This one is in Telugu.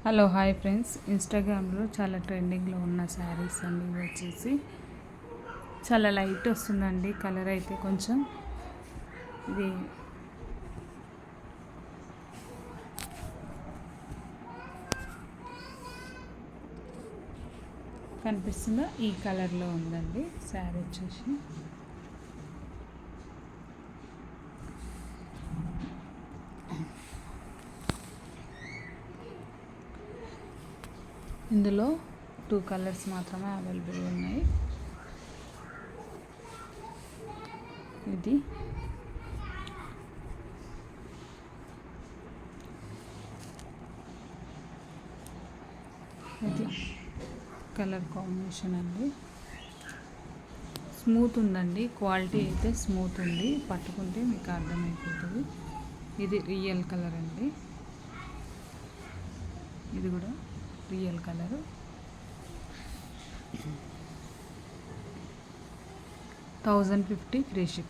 హలో హాయ్ ఫ్రెండ్స్, ఇన్స్టాగ్రామ్లో చాలా ట్రెండింగ్లో ఉన్న శారీస్ అండి. ఇవి వచ్చేసి చాలా లైట్ వస్తుందండి కలర్ అయితే. కొంచెం ఇది కనిపిస్తుందో ఈ కలర్లో ఉందండి శారీ వచ్చేసి. ఇందులో 2 కలర్స్ మాత్రమే అవైలబుల్ ఉన్నాయి. ఇది కలర్ కాంబినేషన్ అండి. స్మూత్ ఉందండి, క్వాలిటీ అయితే స్మూత్ ఉంది. పట్టుకుంటే మీకు అర్థమైపోతుంది. ఇది రియల్ కలర్ అండి. ఇది కూడా రియల్ కలరు. 1050 free ship.